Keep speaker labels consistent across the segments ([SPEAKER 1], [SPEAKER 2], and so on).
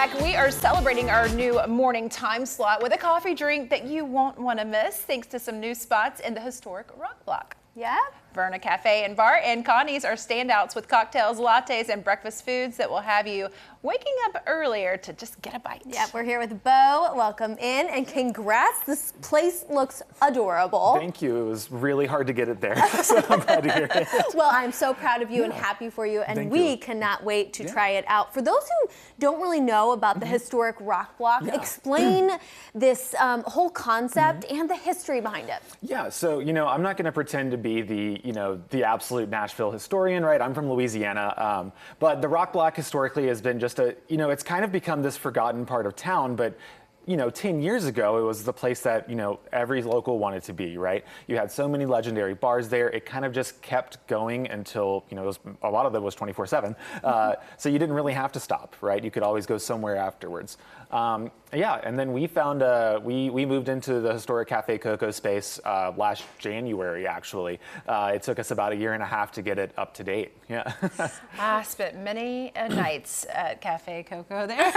[SPEAKER 1] back. We are celebrating our new morning time slot with a coffee drink that you won't want to miss, thanks to some new spots in the historic Rock Block.
[SPEAKER 2] Yeah.
[SPEAKER 1] Verna Café and Bar and Connie's are standouts with cocktails, lattes, and breakfast foods that will have you waking up earlier to just get a bite.
[SPEAKER 2] Yeah, we're here with Bo. Welcome in, and congrats. This place looks adorable.
[SPEAKER 3] Thank you. It was really hard to get it there, so I'm glad to hear it.
[SPEAKER 2] Well, I'm so proud of you and happy for you, and we cannot wait to try it out. For those who don't really know about the historic Rock Block, explain this whole concept and the history behind it.
[SPEAKER 3] Yeah, so, I'm not going to pretend to be the absolute Nashville historian, right? I'm from Louisiana, but the Rock Block historically has been just it's kind of become this forgotten part of town, but 10 years ago, it was the place that, every local wanted to be, right? You had so many legendary bars there. It kind of just kept going until, a lot of it was 24/7. So you didn't really have to stop, right? You could always go somewhere afterwards. And then we found, we moved into the historic Cafe Coco space last January, actually. It took us about a year and a half to get it up to date. Yeah.
[SPEAKER 1] I spent many nights at Cafe Coco there.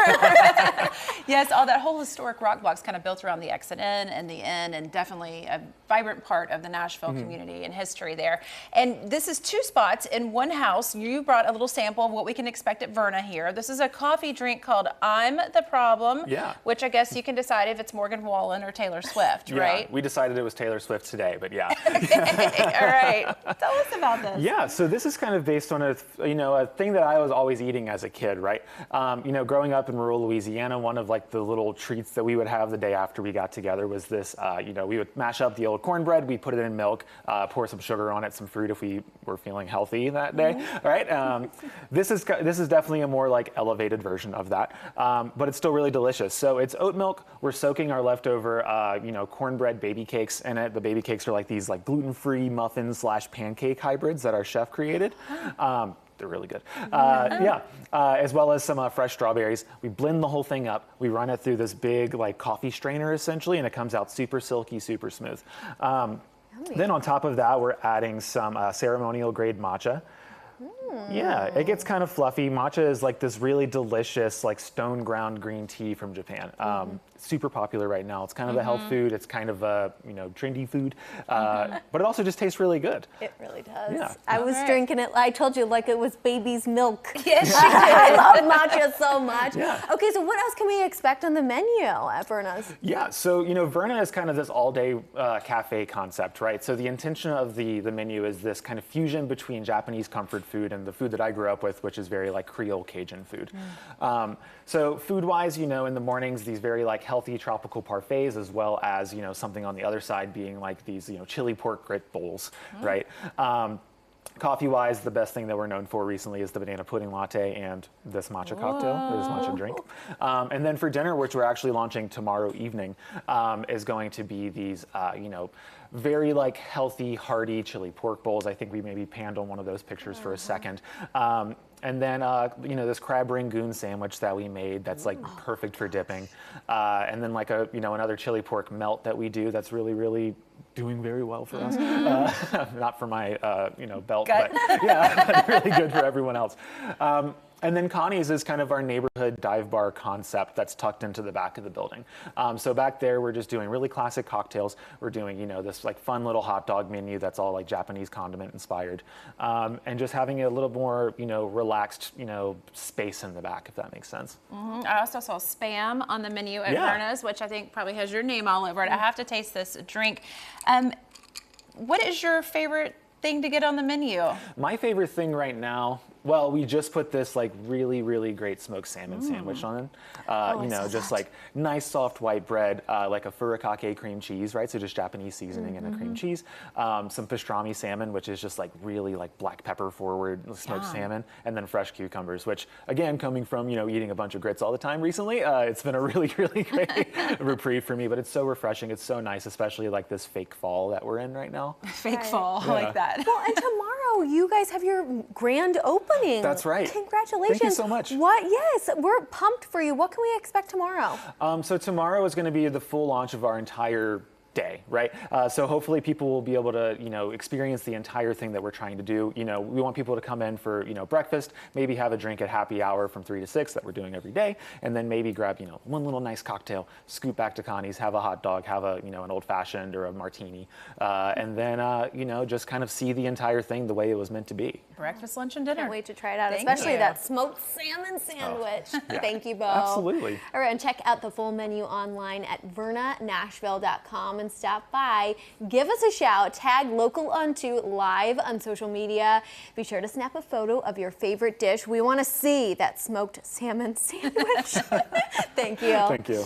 [SPEAKER 1] Yes, all that whole historic Rock Block's kind of built around the exit in and the inn, and definitely a vibrant part of the Nashville community and history there. And this is two spots in one house. You brought a little sample of what we can expect at Verna here. This is a coffee drink called I'm the Problem, which I guess you can decide if it's Morgan Wallen or Taylor Swift, right?
[SPEAKER 3] We decided it was Taylor Swift today, but yeah.
[SPEAKER 1] All right. Tell us about this.
[SPEAKER 3] Yeah, so this is kind of based on a thing that I was always eating as a kid, right? Growing up in rural Louisiana, one of like the little treats that we would have the day after we got together was this, we would mash up the old cornbread, we put it in milk, pour some sugar on it, some fruit if we were feeling healthy that day, all right? This is definitely a more like elevated version of that, but it's still really delicious. So it's oat milk. We're soaking our leftover, cornbread baby cakes in it. The baby cakes are like these like gluten-free muffin / pancake hybrids that our chef created. They're really good. As well as some fresh strawberries. We blend the whole thing up. We run it through this big like coffee strainer essentially, and it comes out super silky, super smooth. Then on top of that, we're adding some ceremonial grade matcha. Yeah, it gets kind of fluffy. Matcha is like this really delicious, like stone ground green tea from Japan. Super popular right now. It's kind of a health food. It's kind of a trendy food, but it also just tastes really good.
[SPEAKER 2] It really does.
[SPEAKER 3] Yeah.
[SPEAKER 2] I was drinking it. I told you like it was baby's milk.
[SPEAKER 1] Yes,
[SPEAKER 2] I love matcha so much.
[SPEAKER 3] Yeah.
[SPEAKER 2] Okay, so what else can we expect on the menu at Verna's?
[SPEAKER 3] Yeah, so Verna is kind of this all-day cafe concept, right? So the intention of the menu is this kind of fusion between Japanese comfort food and the food that I grew up with, which is very like Creole Cajun food. So food-wise, in the mornings, these very like healthy tropical parfaits, as well as something on the other side being like these chili pork grit bowls, right? Coffee-wise, the best thing that we're known for recently is the banana pudding latte and this matcha cocktail, or this matcha drink. And then for dinner, which we're actually launching tomorrow evening, is going to be these, very like healthy, hearty chili pork bowls. I think we maybe panned on one of those pictures for a second. And then, this crab rangoon sandwich that we made that's like perfect for dipping. And then like another chili pork melt that we do that's really, really doing very well for us. Not for my, belt, but yeah, really good for everyone else. And then Connie's is kind of our neighborhood dive bar concept that's tucked into the back of the building. So back there, we're just doing really classic cocktails. We're doing, this like fun little hot dog menu that's all like Japanese condiment inspired. And just having a little more, relaxed, space in the back, if that makes sense.
[SPEAKER 1] I also saw Spam on the menu at Verna's, which I think probably has your name all over it. I have to taste this drink. What is your favorite thing to get on the menu?
[SPEAKER 3] My favorite thing right now, well, we just put this like really, really great smoked salmon sandwich on. Just like nice soft white bread, like a furikake cream cheese, right? So just Japanese seasoning and a cream cheese. Some pastrami salmon, which is just like really like black pepper forward smoked salmon, and then fresh cucumbers, which again, coming from, eating a bunch of grits all the time recently, it's been a really, really great reprieve for me, but it's so refreshing. It's so nice, especially like this fake fall that we're in right now.
[SPEAKER 1] Fake fall, I like that.
[SPEAKER 2] Well, and tomorrow you guys have your grand opening.
[SPEAKER 3] That's right.
[SPEAKER 2] Congratulations.
[SPEAKER 3] Thank you so much.
[SPEAKER 2] Yes, we're pumped for you. What can we expect tomorrow?
[SPEAKER 3] So tomorrow is going to be the full launch of our entire day, right? So hopefully people will be able to, experience the entire thing that we're trying to do. We want people to come in for, breakfast, maybe have a drink at happy hour from 3 to 6 that we're doing every day, and then maybe grab, one little nice cocktail, scoot back to Connie's, have a hot dog, have a, an old fashioned or a martini, and then, just kind of see the entire thing the way it was meant to be.
[SPEAKER 1] Breakfast, lunch, and dinner.
[SPEAKER 2] Can't wait to try it out,
[SPEAKER 1] Thank
[SPEAKER 2] especially
[SPEAKER 1] you.
[SPEAKER 2] that smoked salmon sandwich.
[SPEAKER 3] Yeah.
[SPEAKER 2] Thank you, Bo.
[SPEAKER 3] Absolutely.
[SPEAKER 2] All right, and check out the full menu online at vernanashville.com and stop by. Give us a shout. Tag Local Unto live on social media. Be sure to snap a photo of your favorite dish. We want to see that smoked salmon sandwich. Thank you.
[SPEAKER 3] Thank you.